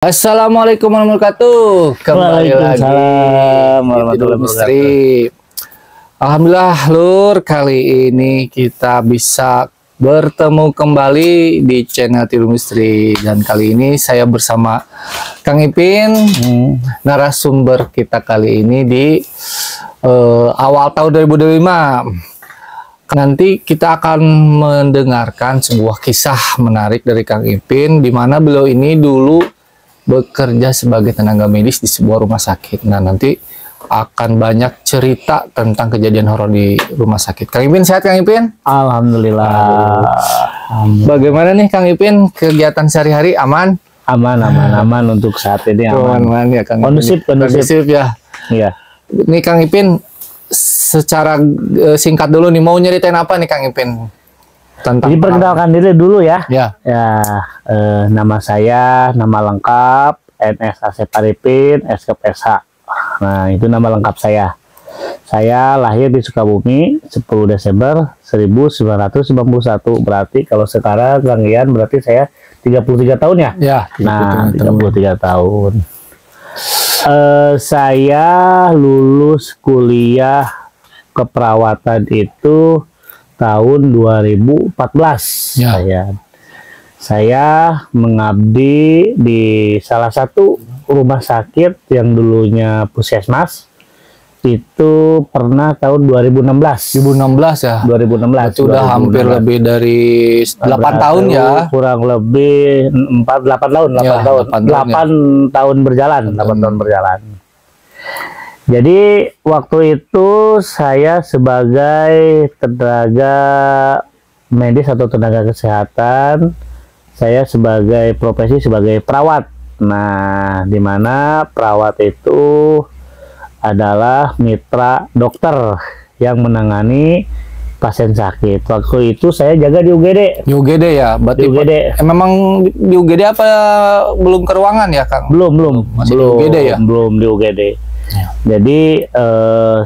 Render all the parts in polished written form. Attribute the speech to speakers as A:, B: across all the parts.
A: Assalamualaikum warahmatullahi wabarakatuh. Kembali lagi
B: warahmatullahi
A: wabarakatuh. Alhamdulillah Lur, kali ini kita bisa bertemu kembali di channel Tidur Misteri. Dan kali ini saya bersama Kang Ipin, narasumber kita kali ini di awal tahun 2025. Nanti kita akan mendengarkan sebuah kisah menarik dari Kang Ipin, di mana beliau ini dulu bekerja sebagai tenaga medis di sebuah rumah sakit. Nah, nanti akan banyak cerita tentang kejadian horor di rumah sakit. Kang Ipin sehat, Kang Ipin?
B: Alhamdulillah.
A: Bagaimana nih Kang Ipin, kegiatan sehari-hari aman?
B: Aman untuk saat ini aman.
A: Ya, Kang.
B: Kondusif
A: Ya.
B: Iya.
A: Nih Kang Ipin, secara singkat dulu nih, mau nyeritain apa nih Kang Ipin?
B: Jadi perkenalkan diri dulu ya.
A: Ya.
B: Nama saya, nama lengkap NS Asep Arifin, SKPSH. Nah, itu nama lengkap saya. Saya lahir di Sukabumi 10 Desember 1991. Berarti kalau sekarang Kang Ian berarti saya 33 tahun ya?
A: Ya.
B: Nah, 33 tahun. Saya lulus kuliah keperawatan itu tahun 2014.
A: Ya.
B: Saya mengabdi di salah satu rumah sakit yang dulunya Puskesmas. Itu pernah tahun 2016.
A: 2016 ya?
B: 2016.
A: Itu udah hampir lebih dari 8 tahun ya?
B: Kurang lebih 8 tahun. 8 tahun berjalan. 8 tahun berjalan. Jadi waktu itu saya sebagai tenaga medis atau tenaga kesehatan, saya sebagai profesi sebagai perawat. Nah, di mana perawat itu adalah mitra dokter yang menangani pasien sakit. Waktu itu saya jaga di UGD.
A: Di UGD ya? Berarti
B: di UGD.
A: Memang di UGD apa belum ke ruangan ya, Kang?
B: Belum.
A: Masih di UGD ya?
B: Belum di UGD. Ya. Jadi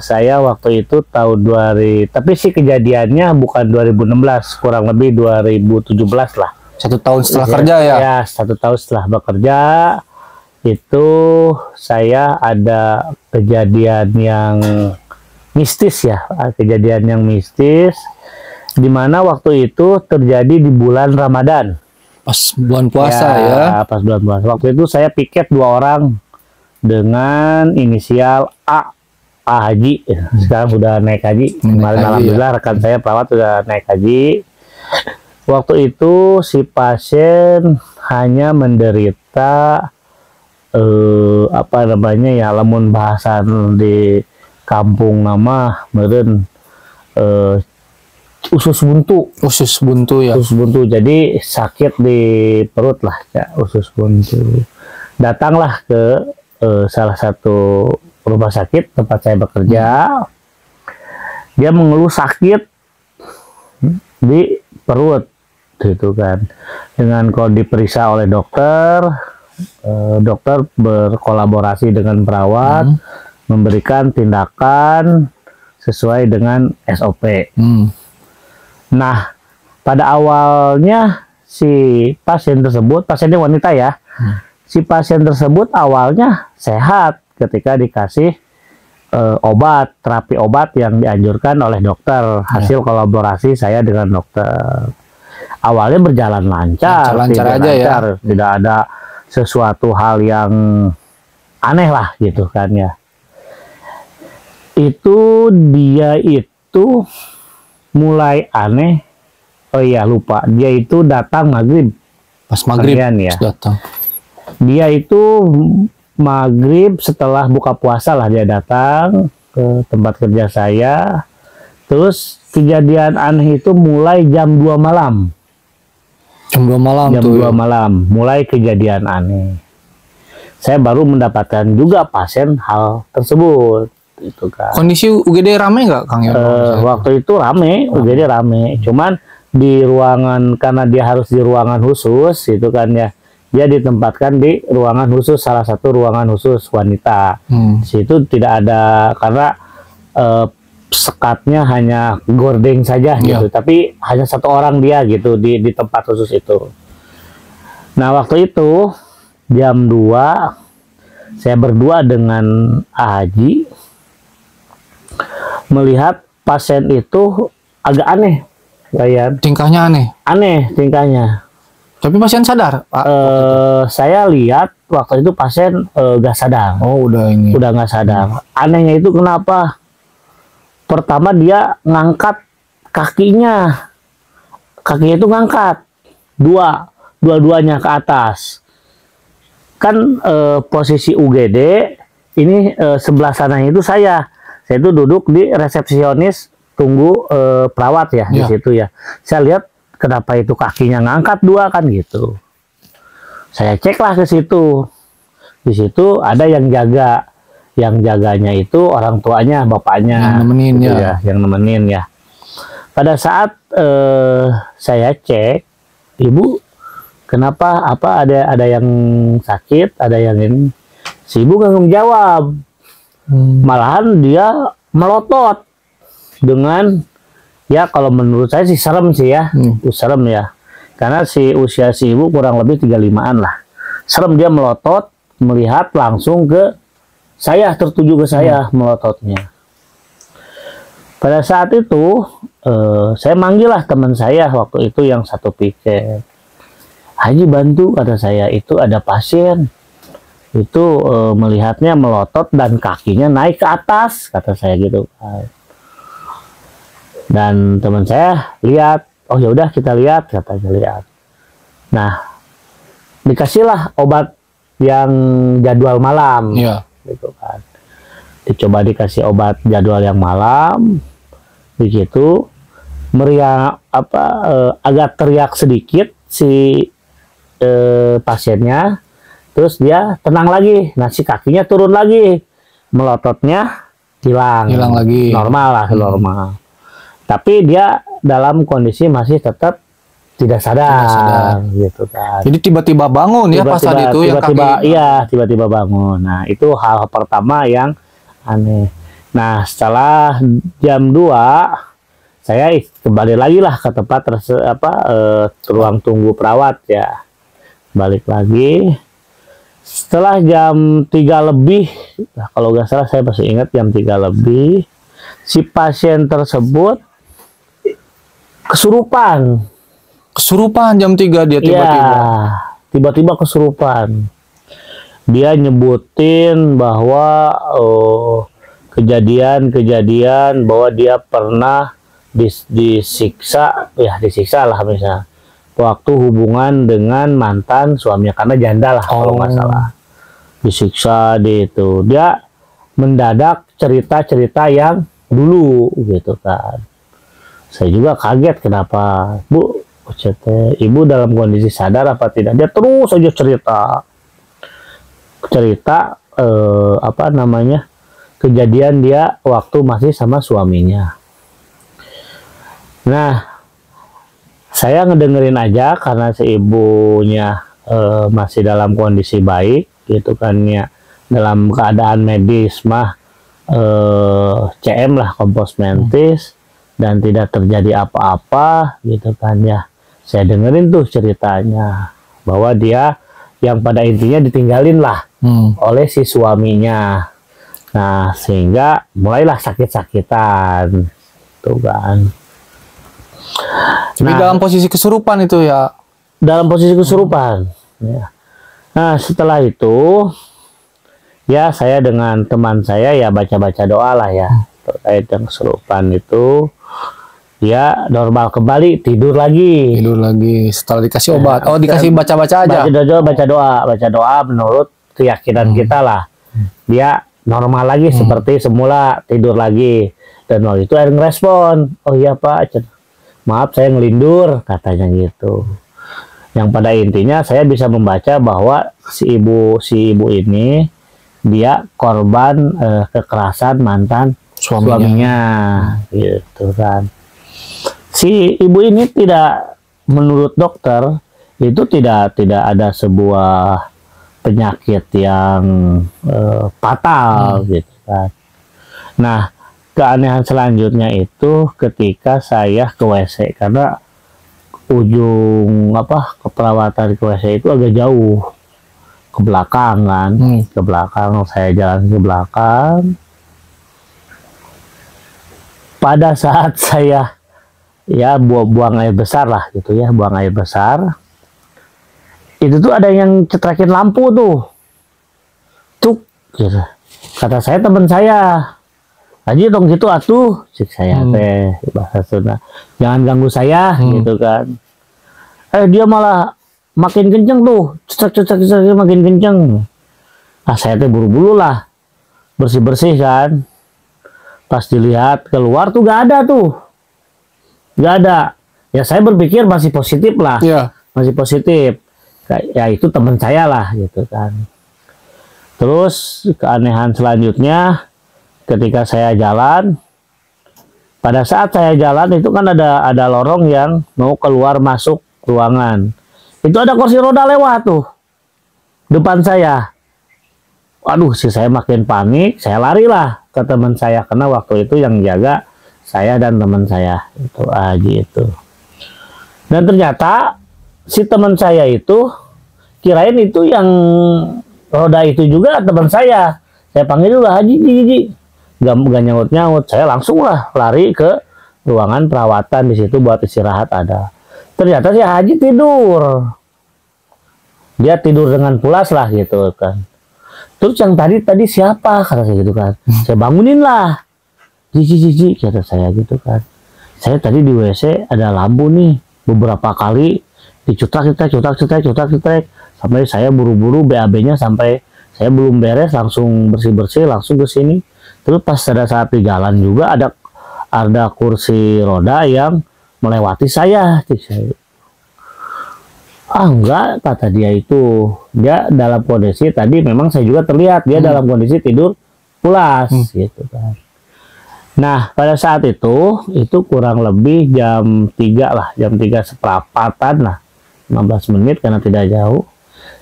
B: saya waktu itu tahun 2000, tapi sih kejadiannya bukan 2016, kurang lebih 2017 lah.
A: 1 tahun setelah kerja ya?
B: Ya, 1 tahun setelah bekerja itu saya ada kejadian yang mistis ya, di mana waktu itu terjadi di bulan Ramadan.
A: Pas bulan puasa ya?
B: Pas bulan puasa. Waktu itu saya piket 2 orang dengan inisial A Haji. Sekarang sudah naik haji. Kemarin alhamdulillah ya. Rekan saya perawat sudah naik haji. Waktu itu si pasien hanya menderita lamun bahasan di kampung nama meureun usus buntu. Usus buntu ya. Usus buntu. Jadi sakit di perut lah ya, usus buntu. Datanglah ke salah satu rumah sakit tempat saya bekerja. Dia mengeluh sakit di perut gitu kan. Dengan kalau diperiksa oleh dokter, dokter berkolaborasi dengan perawat, memberikan tindakan sesuai dengan SOP. Nah, pada awalnya si pasien tersebut, pasiennya wanita ya, si pasien tersebut awalnya sehat ketika dikasih obat, terapi obat yang dianjurkan oleh dokter, hasil kolaborasi saya dengan dokter. Awalnya berjalan lancar, tidak ada sesuatu hal yang aneh lah gitu kan ya. Itu dia itu mulai aneh. Oh iya lupa, dia itu datang maghrib.
A: Pas maghrib
B: ya.
A: Datang.
B: Dia itu maghrib setelah buka puasa lah dia datang ke tempat kerja saya. Terus kejadian aneh itu mulai jam 2 malam.
A: Jam 2 malam
B: jam 2 malam mulai kejadian aneh. Saya baru mendapatkan juga pasien hal tersebut. Itu kan.
A: Kondisi UGD rame nggak, Kang?
B: Waktu itu rame, UGD rame. Cuman di ruangan, karena dia harus di ruangan khusus itu kan ya. Dia ditempatkan di ruangan khusus, salah satu ruangan khusus wanita. Di situ tidak ada, karena sekatnya hanya gordeng saja gitu, tapi hanya 1 orang dia gitu di tempat khusus itu. Nah waktu itu jam 2 saya berdua dengan Haji melihat pasien itu agak aneh, kayak
A: Tingkahnya aneh.
B: tingkahnya.
A: Tapi pasien sadar, Pak.
B: Saya lihat waktu itu pasien gak sadar.
A: Oh, udah
B: nggak sadar. Anehnya itu kenapa? Pertama dia ngangkat kakinya itu ngangkat dua-duanya ke atas. Kan posisi UGD ini sebelah sana itu saya itu duduk di resepsionis tunggu perawat ya di situ ya. Saya lihat kenapa itu kakinya ngangkat dua kan gitu. Saya ceklah ke situ. Di situ ada yang jaga. Yang jaganya itu orang tuanya, bapaknya.
A: Yang nemenin
B: gitu
A: ya.
B: Yang nemenin ya. Pada saat saya cek, Ibu, kenapa? Apa ada yang sakit? Ada yang ini? Si Ibu nggak menjawab. Malahan dia melotot dengan, ya kalau menurut saya sih serem sih ya. Serem ya. Karena usia si Ibu kurang lebih 35-an lah. Serem, dia melotot, melihat langsung ke saya, tertuju ke saya melototnya. Pada saat itu saya manggil lah teman saya waktu itu yang satu piket. Haji, bantu, kata saya, itu ada pasien itu melihatnya melotot dan kakinya naik ke atas, kata saya gitu. Dan teman saya lihat, oh ya udah kita lihat, katanya lihat. Nah, dikasihlah obat yang jadwal malam, gitu kan. Dicoba dikasih obat jadwal yang malam, begitu meriang agak teriak sedikit si pasiennya, terus dia tenang lagi. Nah, si kakinya turun lagi, melototnya hilang
A: lagi,
B: normal lah, normal. Tapi dia dalam kondisi masih tetap tidak sadar, gitu kan.
A: Jadi tiba-tiba bangun ya pas saat itu yang kaki.
B: Iya, tiba-tiba bangun. Nah, itu hal pertama yang aneh. Nah, setelah jam 2 saya kembali lagi lah ke tempat ruang tunggu perawat ya. Balik lagi. Setelah jam 3 lebih, nah kalau nggak salah saya masih ingat jam 3 lebih, si pasien tersebut kesurupan
A: jam 3 dia tiba-tiba.
B: Ya, tiba-tiba kesurupan. Dia nyebutin bahwa kejadian-kejadian bahwa dia pernah disiksa lah misalnya waktu hubungan dengan mantan suaminya, karena janda lah kalau nggak salah. Disiksa itu. Dia mendadak cerita-cerita yang dulu gitu kan. Saya juga kaget, kenapa, Bu, Ibu dalam kondisi sadar apa tidak? Dia terus aja cerita kejadian dia waktu masih sama suaminya. Nah, saya ngedengerin aja karena si ibunya masih dalam kondisi baik gitu kan ya, dalam keadaan medis mah CM lah, kompos mentis, dan tidak terjadi apa-apa gitu kan ya. Saya dengerin tuh ceritanya bahwa dia yang pada intinya ditinggalin lah oleh si suaminya. Nah, sehingga mulailah sakit-sakitan tuh kan.
A: Tapi dalam posisi kesurupan itu ya.
B: Dalam posisi kesurupan ya. Nah, setelah itu ya saya dengan teman saya ya baca-baca doa lah ya terkait dengan kesurupan itu. Ya normal kembali, tidur lagi
A: setelah dikasih obat. Dikasih baca-baca aja.
B: Baca doa menurut keyakinan kita lah. Dia normal lagi seperti semula, tidur lagi. Dan waktu itu ada ngerespon, oh iya Pak, maaf saya ngelindur, katanya gitu. Yang pada intinya saya bisa membaca bahwa si ibu ini dia korban kekerasan mantan suaminya gitu kan. Si ibu ini tidak, menurut dokter itu tidak ada sebuah penyakit yang fatal gitu kan. Nah, keanehan selanjutnya itu ketika saya ke WC, karena ujung keperawatan ke WC itu agak jauh ke belakang kan, ke belakang, saya jalan ke belakang. Pada saat saya ya buang air besar lah gitu ya, buang air besar, itu tuh ada yang cetrekin lampu tuh, cuk gitu. Kata saya teman saya, Haji dong gitu atuh, cik saya teh bahasa Sunda, jangan ganggu saya gitu kan. Dia malah makin kenceng tuh, cetak makin kenceng. Saya teh buru-buru lah bersih kan. Pas dilihat keluar tuh gak ada tuh, gak ada. Ya saya berpikir masih positif lah, masih positif. Ya itu teman saya lah gitu kan. Terus keanehan selanjutnya, ketika saya jalan, pada saat saya jalan itu kan ada lorong yang mau keluar masuk ruangan. Itu ada kursi roda lewat tuh depan saya. Waduh, saya makin panik, saya larilah ke teman saya karena waktu itu yang jaga saya dan teman saya itu Haji itu. Dan ternyata si teman saya itu kirain itu yang roda itu juga teman saya. Saya panggil dulu Haji. Gak nyaut-nyaut, saya langsung lah lari ke ruangan perawatan di situ buat istirahat ada. Ternyata si Haji tidur. Dia tidur dengan pulas lah gitu kan. Terus yang tadi siapa kata saya gitu kan. Saya bangunin lah. Ji kata saya gitu kan. Saya tadi di WC ada lampu nih beberapa kali dicutak sampai saya buru-buru BAB-nya sampai saya belum beres langsung bersih langsung ke sini. Terus pas pada saat di jalan juga ada kursi roda yang melewati saya. Enggak, kata dia itu. Dia dalam kondisi tadi memang saya juga terlihat dia dalam kondisi tidur pulas gitu kan. Nah, pada saat itu kurang lebih jam 3 lah, jam 3 seperempatan lah. 15 menit karena tidak jauh.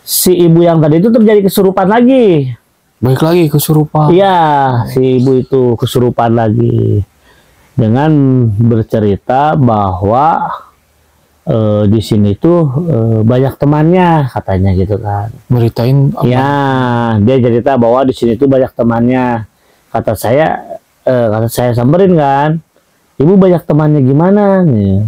B: Si ibu yang tadi itu terjadi kesurupan lagi.
A: Baik lagi kesurupan.
B: Iya, si ibu itu kesurupan lagi. Dengan bercerita bahwa di sini tuh banyak temannya katanya gitu kan.
A: Beritain apa?
B: Ya, dia cerita bahwa di sini tuh banyak temannya. Kata saya samperin kan. Ibu banyak temannya gimana nih?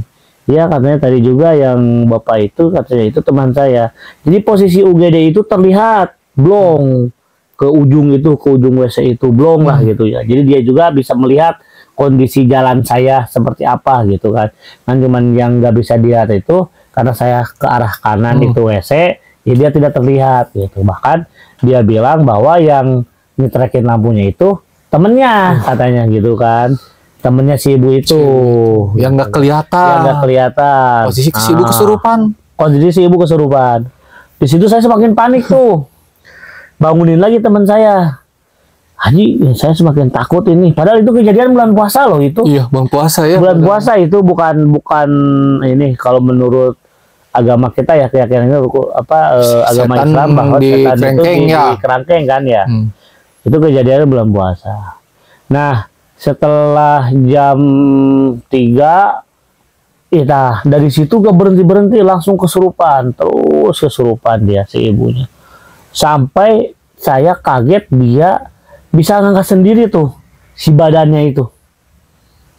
B: Ya katanya tadi juga yang bapak itu katanya itu teman saya. Jadi posisi UGD itu terlihat blong ke ujung WC itu blong lah gitu ya. Jadi dia juga bisa melihat kondisi jalan saya seperti apa gitu kan. Kan cuman yang nggak bisa dilihat itu karena saya ke arah kanan itu WC, ya dia tidak terlihat gitu. Bahkan dia bilang bahwa yang nyetrekin lampunya itu temennya katanya gitu kan. Temennya si ibu itu
A: yang nggak kelihatan. Posisi si ibu kesurupan.
B: Kondisi si ibu kesurupan. Di situ saya semakin panik tuh. Bangunin lagi teman saya. Haji, saya semakin takut ini. Padahal itu kejadian bulan puasa loh itu.
A: Iya, bulan puasa ya.
B: Bulan puasa itu bukan ini kalau menurut agama kita ya keyakinan itu agama Islam bahwa setan itu di kerangkeng kan ya. Itu kejadiannya bulan puasa. Nah, setelah jam 3 dari situ gak berhenti langsung kesurupan, terus kesurupan dia si ibunya. Sampai saya kaget dia bisa ngangkat sendiri tuh si badannya itu,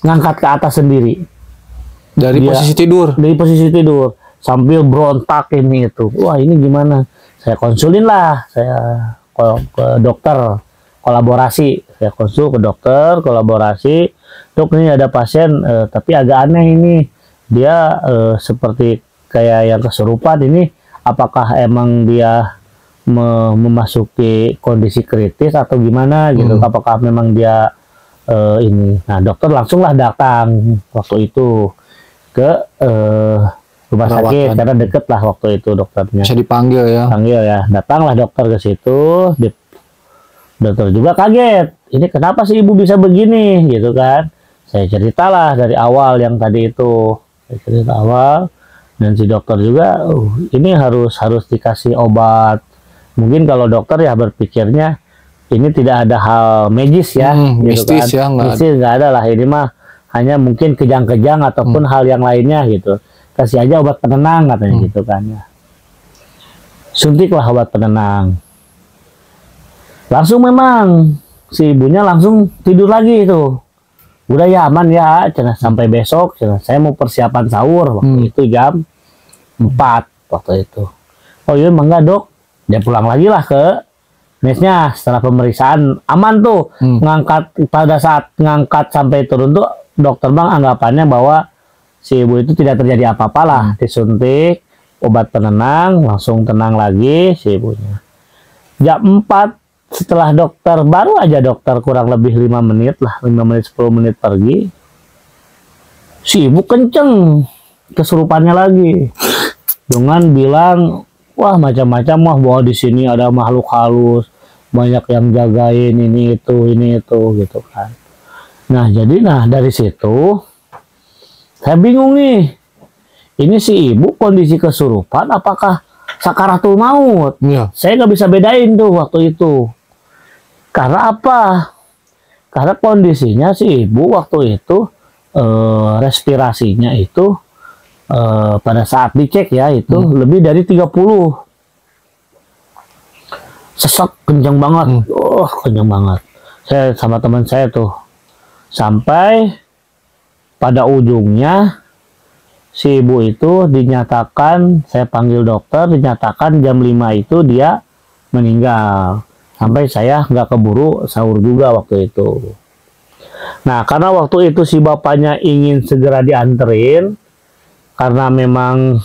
B: ngangkat ke atas sendiri
A: dari posisi tidur sambil berontak ini itu. Wah, ini gimana? Saya konsulin lah, saya ke dokter kolaborasi, saya konsul ke dokter kolaborasi. Dok, ini ada pasien tapi agak aneh ini, dia seperti kayak yang kesurupan ini. Apakah emang dia memasuki kondisi kritis atau gimana gitu? Apakah memang dia ini? Nah, dokter langsunglah datang waktu itu ke rumah sakit karena deket lah waktu itu dokternya. Bisa dipanggil ya?
B: Panggil ya. Datanglah dokter ke situ. Dokter juga kaget. Ini kenapa sih ibu bisa begini gitu kan? Saya ceritalah dari awal yang tadi itu. Saya cerita awal dan si dokter juga ini harus dikasih obat. Mungkin kalau dokter ya berpikirnya ini tidak ada hal medis ya, gitu
A: mistis
B: kan.
A: Ya,
B: mistis nggak ada lah, ini mah hanya mungkin kejang-kejang ataupun hal yang lainnya gitu. Kasih aja obat penenang katanya gitu kan ya. suntiklah obat penenang. Langsung memang si ibunya langsung tidur lagi itu. Udah ya aman ya, cenah sampai besok. Cenah saya mau persiapan sahur waktu itu jam 4 waktu itu. Oh iya emang enggak dok. Dia pulang lagi lah ke mesnya setelah pemeriksaan aman tuh. Ngangkat pada saat ngangkat sampai turun tuh dokter bang anggapannya bahwa si ibu itu tidak terjadi apa-apa lah. Disuntik obat penenang langsung tenang lagi si ibunya. Jam 4 setelah dokter, baru aja dokter kurang lebih 5 menit lah, 5 menit 10 menit pergi, si ibu kenceng kesurupannya lagi dengan bilang wah macam-macam wah bahwa di sini ada makhluk halus, banyak yang jagain ini itu gitu kan. Nah jadi dari situ saya bingung nih, ini si ibu kondisi kesurupan apakah sakaratul maut?
A: Ya.
B: Saya nggak bisa bedain tuh waktu itu. Karena apa? Karena kondisinya si ibu waktu itu respirasinya itu pada saat dicek ya itu lebih dari 30. Sesak kencang banget. Kencang banget. Saya sama teman saya tuh sampai pada ujungnya si ibu itu dinyatakan, saya panggil dokter, dinyatakan jam 5 itu dia meninggal. Sampai saya nggak keburu sahur juga waktu itu. Nah, karena waktu itu si bapaknya ingin segera dianterin, karena memang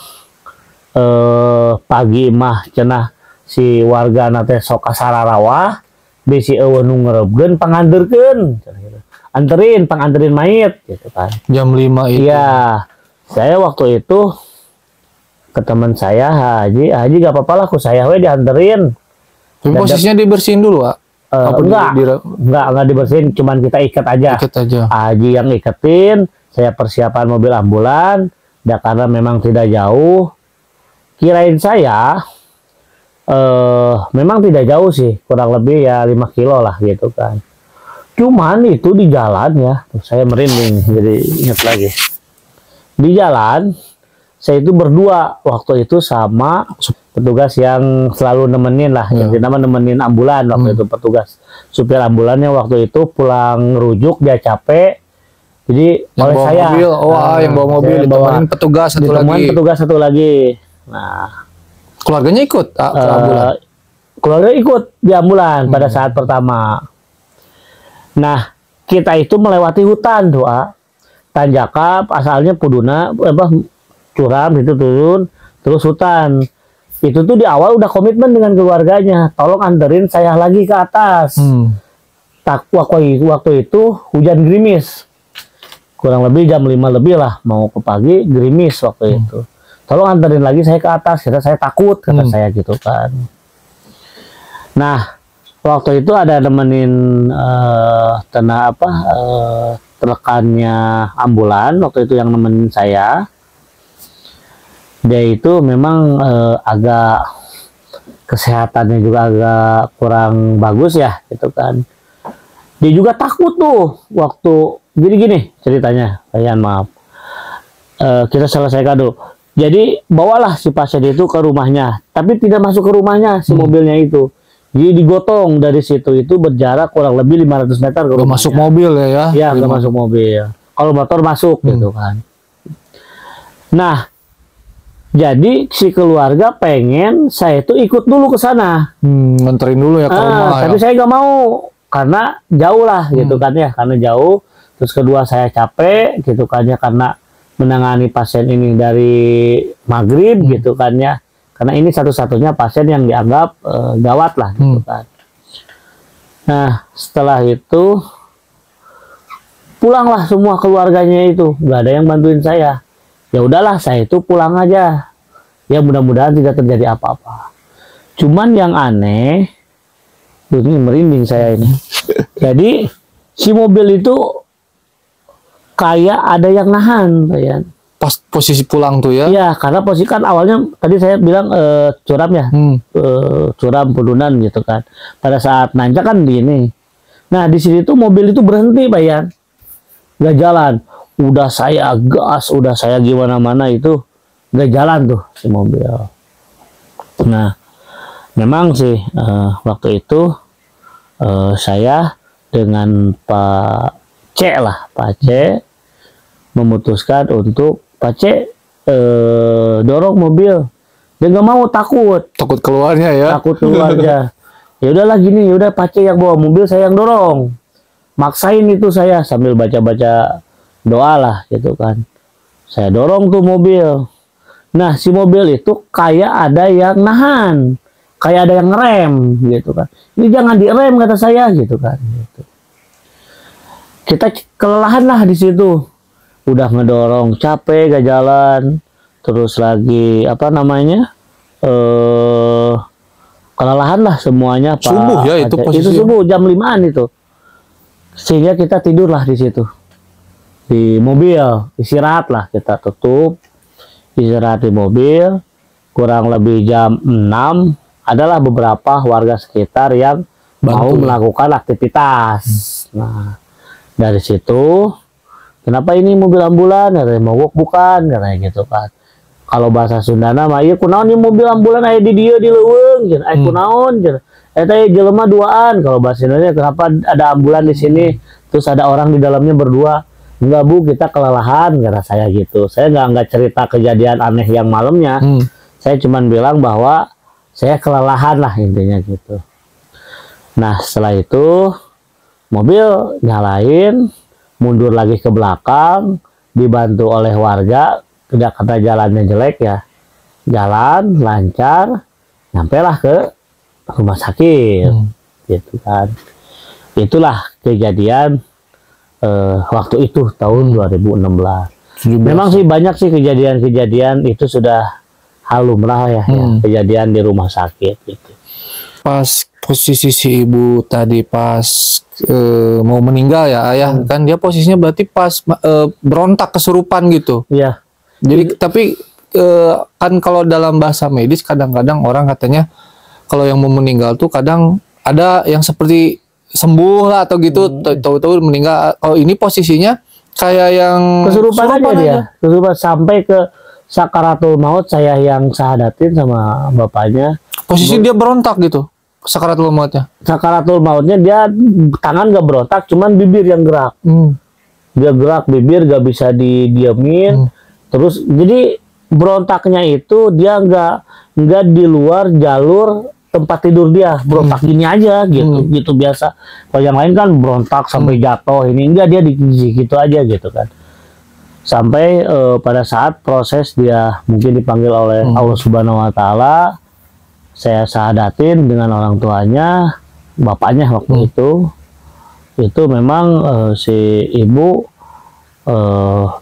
B: pagi mah cenah si warga nate sok kasararawah, bisi eueuh nu ngeureubkeun panganterkeun, anterin panganterin mayit gitu kan.
A: Jam 5 itu.
B: Iya. Saya waktu itu ke teman saya Haji gak apa-apa lah, aku saya we dianterin.
A: Tapi posisinya dibersihin dulu, Pak?
B: Enggak dibersihin, cuman kita ikat aja.
A: Ikat aja.
B: Haji yang iketin, saya persiapan mobil ambulan, dan karena memang tidak jauh, kirain saya memang tidak jauh sih, kurang lebih ya 5 kilo lah gitu kan. Cuman itu di jalan ya, saya merinding, jadi ingat lagi. Di jalan, saya itu berdua waktu itu sama petugas yang selalu nemenin lah, yang dinama nemenin ambulan waktu itu, petugas supir ambulannya waktu itu pulang rujuk, dia capek, jadi
A: yang
B: oleh
A: bawa
B: saya
A: mobil, yang bawa mobil ditemenin petugas satu lagi. Nah, keluarganya ikut ke ambulan?
B: Keluarga ikut di ambulan pada saat pertama. Nah, kita itu melewati hutan doa. Tanjaka asalnya Puduna curam itu turun terus hutan. Itu tuh di awal udah komitmen dengan keluarganya, tolong anterin saya lagi ke atas. Waktu itu hujan gerimis, kurang lebih jam 5 lebih lah, mau ke pagi gerimis waktu itu. Tolong anterin lagi saya ke atas, kata saya takut, kata saya gitu kan. Nah waktu itu ada nemenin rekannya ambulan waktu itu yang nemenin saya. Dia itu memang agak kesehatannya juga agak kurang bagus ya gitu kan. Dia juga takut tuh waktu, jadi gini ceritanya, maaf, kita selesaikan dulu. Jadi bawalah si pasien itu ke rumahnya, tapi tidak masuk ke rumahnya si mobilnya itu. Jadi digotong dari situ, itu berjarak kurang lebih 500 meter ke rumahnya.
A: Masuk mobil ya?
B: Iya, nggak masuk mobil. Kalau motor masuk gitu kan. Nah, jadi si keluarga pengen saya itu ikut dulu ke sana.
A: Nganterin dulu ya ke rumah.
B: Tapi saya nggak mau karena jauh lah gitu kan ya, karena jauh. Terus kedua saya capek gitu kan ya, karena menangani pasien ini dari maghrib gitu kan ya. Karena ini satu-satunya pasien yang dianggap gawat lah gitu kan. Nah setelah itu pulanglah semua keluarganya itu, nggak ada yang bantuin saya. Ya udahlah saya itu pulang aja. Ya mudah-mudahan tidak terjadi apa-apa. Cuman yang aneh, ini merinding saya ini. Jadi si mobil itu kayak ada yang nahan, ya.
A: Pas posisi pulang tuh ya?
B: Iya, karena posisi kan awalnya tadi saya bilang curam ya, curam Pudunan gitu kan. Pada saat nanjak kan di ini. Nah di sini tuh mobil itu berhenti, Pak Yan, nggak jalan. Udah saya gas, udah saya gimana mana itu nggak jalan tuh si mobil. Nah Memang sih waktu itu saya dengan Pak C lah, Pak C memutuskan untuk Pak C dorong mobil. Dia nggak mau, takut
A: keluarnya ya.
B: takut keluarga. Ya udahlah gini, ya udah Pak C yang bawa mobil, saya yang dorong. Maksain itu saya sambil baca-baca doa lah gitu kan. Saya dorong tuh mobil. Nah, si mobil itu kayak ada yang nahan, kayak ada yang ngerem gitu kan. Ini jangan direm kata saya gitu kan. Gitu. Kita kelelahan lah di situ. Udah ngedorong, capek gak jalan. Terus lagi apa namanya? Kelelahan lah semuanya Pak.
A: Subuh ya itu posisi.
B: Itu subuh jam 5-an itu. Sehingga kita tidurlah di situ. Di mobil, istirahat lah, kita tutup. Istirahat di mobil. Kurang lebih jam 6 adalah beberapa warga sekitar yang mau melakukan aktivitas. Nah, dari situ, kenapa ini mobil ambulan? Katanya mogok bukan, katanya gitu kan. Kalau bahasa Sundana mah ieu kunaon ieu mobil ambulan aya di dieu di leuweung, cenah. Kunaon cenah. Eta jelema duaan. Kalau bahasa Indonesia, kenapa ada ambulan di sini? Terus ada orang di dalamnya berdua. Enggak Bu, kita kelelahan, kata saya gitu. Saya nggak cerita kejadian aneh yang malamnya. Saya cuman bilang bahwa saya kelelahan lah intinya gitu. Nah setelah itu mobil nyalain, mundur lagi ke belakang, dibantu oleh warga. Tidak kata jalannya jelek ya, jalan lancar, nyampelah ke rumah sakit, gitu kan. Itulah kejadian waktu itu tahun 2016. Memang sih banyak sih kejadian-kejadian itu sudah hal lumrah ya, kejadian di rumah sakit gitu.
A: Pas posisi si ibu tadi pas mau meninggal ya ayah, kan dia posisinya berarti pas berontak kesurupan gitu.
B: Iya.
A: Jadi tapi kan kalau dalam bahasa medis kadang-kadang orang katanya kalau yang mau meninggal tuh kadang ada yang seperti sembuh lah atau gitu, tahu-tahu meninggal. Kalau ini posisinya kayak yang
B: kesurupan aja dia. Kesurupan sampai ke sakaratul maut, saya yang sahadatin sama bapaknya.
A: Posisi dia berontak gitu. Sakaratul mautnya.
B: Sakaratul mautnya dia tangan gak berontak, cuman bibir yang gerak. Dia gerak bibir gak bisa didiamin. Terus jadi berontaknya itu dia nggak di luar jalur tempat tidur dia, berontak gini aja gitu, gitu biasa. Kalau yang lain kan berontak sampai jatuh, ini enggak, dia di gitu aja gitu kan. Sampai pada saat proses dia mungkin dipanggil oleh Allah Subhanahu Wa Taala, saya sahadatin dengan orang tuanya, bapaknya waktu itu memang si ibu.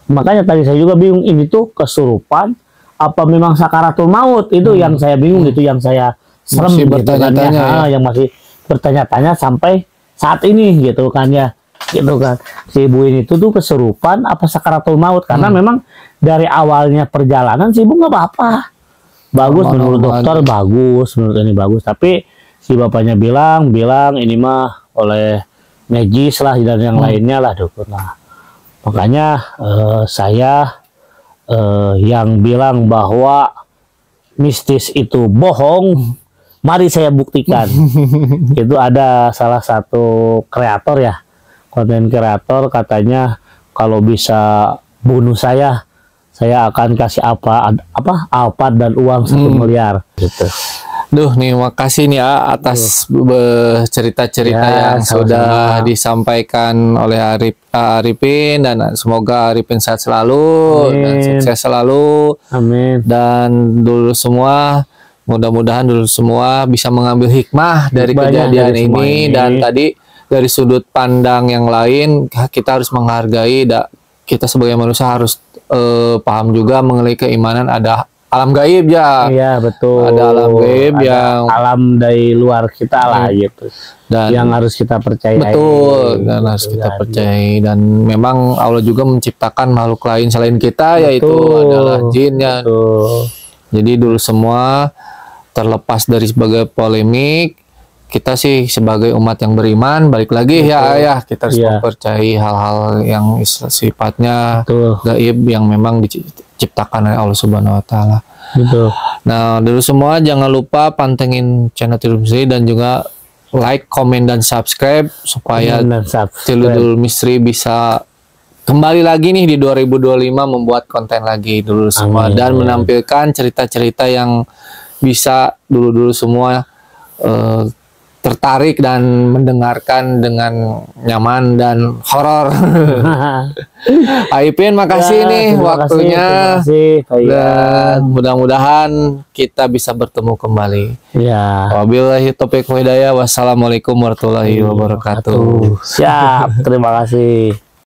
B: Makanya tadi saya juga bingung, ini tuh kesurupan apa memang sakaratul maut, itu yang saya bingung gitu, yang saya serem
A: masih
B: gitu
A: bertanya-tanya
B: kan, ya. Yang masih bertanya-tanya sampai saat ini gitu kan ya, gitu kan. Si ibu ini tuh kesurupan apa sakaratul maut, karena memang dari awalnya perjalanan si ibu nggak apa-apa, bagus menurut dokter, bagus menurut ini bagus, tapi si bapaknya bilang ini mah oleh medis lah dan yang lainnya lah dukun lah. Makanya saya yang bilang bahwa mistis itu bohong, mari saya buktikan. Itu ada salah satu kreator ya, konten kreator, katanya kalau bisa bunuh saya akan kasih Alphard dan uang 1 miliar gitu.
A: Duh, nih makasih nih atas cerita-cerita yang sudah disampaikan oleh Arifin, dan semoga Arifin sehat selalu dan sukses selalu.
B: Amin.
A: Dan dulu semua, mudah-mudahan dulu semua bisa mengambil hikmah dari kejadian ini, dan tadi dari sudut pandang yang lain kita harus menghargai, kita sebagai manusia harus paham juga mengenai keimanan ada alam gaib ya.
B: Iya betul.
A: Ada alam gaib, ada yang
B: alam dari luar kita lah gitu. Dan yang harus kita percayai.
A: Betul, dan harus kita percayai. Dan memang Allah juga menciptakan makhluk lain selain kita, yaitu adalah jin ya. Jadi dulu semua, terlepas dari sebagai polemik, kita sih sebagai umat yang beriman, balik lagi ya ayah, kita harus mempercayai hal-hal yang sifatnya gaib yang memang diciptakan oleh Allah Subhanahu wa taala.
B: Betul.
A: Nah, dulu semua jangan lupa pantengin channel Tiludul Misteri dan juga like, komen dan subscribe supaya Tiludul Misteri bisa kembali lagi nih di 2025 membuat konten lagi dulu semua. Dan menampilkan cerita-cerita yang bisa dulu semua tertarik dan mendengarkan dengan nyaman dan horor. Aipin, makasih nih waktunya.
B: Terima kasih,
A: dan mudah-mudahan kita bisa bertemu kembali.
B: Ya.
A: Wabillahi taufiq wal hidayah. Wassalamualaikum warahmatullahi wabarakatuh.
B: Siap, terima kasih.